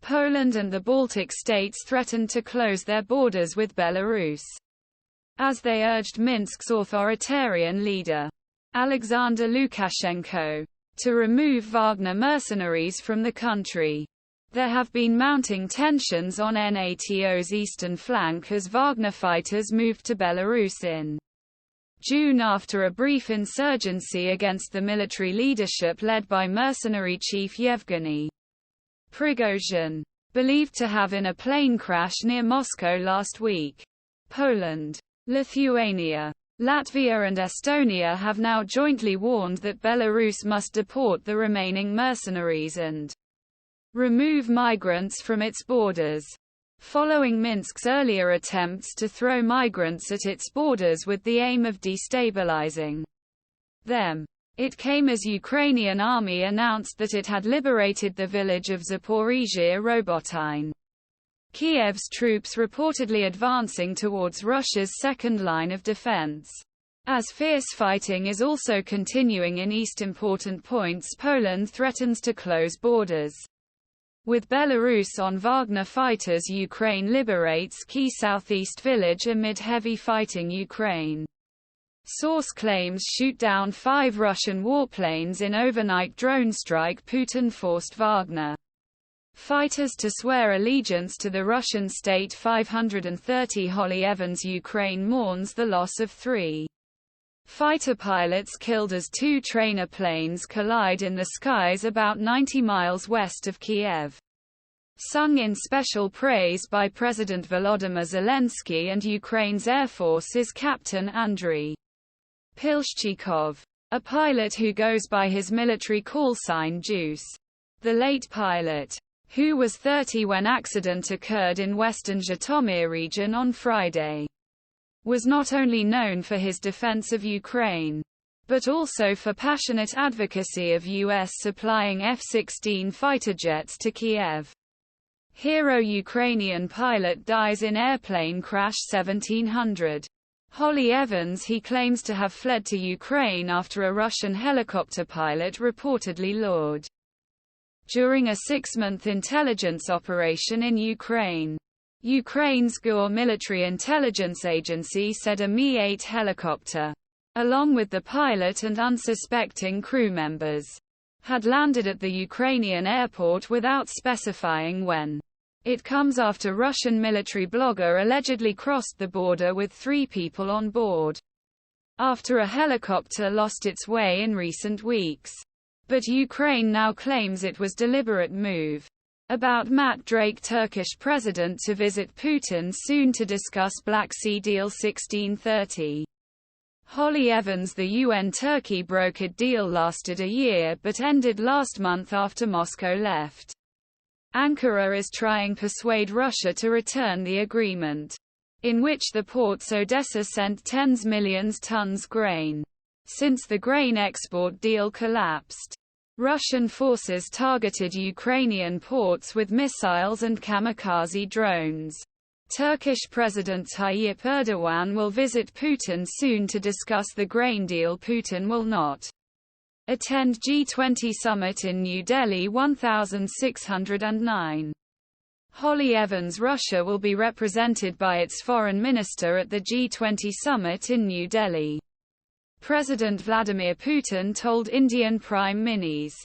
Poland and the Baltic states threatened to close their borders with Belarus, as they urged Minsk's authoritarian leader, Alexander Lukashenko, to remove Wagner mercenaries from the country. There have been mounting tensions on NATO's eastern flank as Wagner fighters moved to Belarus in June after a brief insurgency against the military leadership led by mercenary chief Yevgeny Prigozhin, believed to have in a plane crash near Moscow last week. Poland, Lithuania, Latvia and Estonia have now jointly warned that Belarus must deport the remaining mercenaries and remove migrants from its borders, following Minsk's earlier attempts to throw migrants at its borders with the aim of destabilizing them. It came as Ukrainian army announced that it had liberated the village of Zaporizhzhia Robotyne. Kiev's troops reportedly advancing towards Russia's second line of defense. As fierce fighting is also continuing in east important points, Poland threatens to close borders with Belarus on Wagner fighters. Ukraine liberates key southeast village amid heavy fighting. Ukraine source claims shoot down 5 Russian warplanes in overnight drone strike. Putin forced Wagner fighters to swear allegiance to the Russian state. 530 Holly. Evans Ukraine mourns the loss of 3 fighter pilots killed as 2 trainer planes collide in the skies about 90 miles west of Kiev. Sung in special praise by President Volodymyr Zelensky and Ukraine's Air Force's Captain Andriy Pilshchykov, a pilot who goes by his military callsign Juice. The late pilot, who was 30 when accident occurred in western Zhytomyr region on Friday, was not only known for his defense of Ukraine, but also for passionate advocacy of U.S. supplying F-16 fighter jets to Kiev. Hero Ukrainian pilot dies in airplane crash. 1700. Holly Evans. He claims to have fled to Ukraine after a Russian helicopter pilot reportedly lured during a 6-month intelligence operation in Ukraine. Ukraine's GUR military intelligence agency said a Mi-8 helicopter, along with the pilot and unsuspecting crew members, had landed at the Ukrainian airport without specifying when. It comes after Russian military blogger allegedly crossed the border with 3 people on board, after a helicopter lost its way in recent weeks. But Ukraine now claims it was a deliberate move. About Matt Drake Turkish President to visit Putin soon to discuss Black Sea Deal. 1630. Holly Evans. The UN-Turkey brokered deal lasted a year but ended last month after Moscow left. Ankara is trying to persuade Russia to return the agreement, in which the ports Odessa sent tens millions tons grain. Since the grain export deal collapsed, Russian forces targeted Ukrainian ports with missiles and kamikaze drones. Turkish President Tayyip Erdogan will visit Putin soon to discuss the grain deal. Putin will not attend G20 summit in New Delhi. 1609. Holly Evans. Russia will be represented by its foreign minister at the G20 summit in New Delhi. President Vladimir Putin told Indian Prime Minister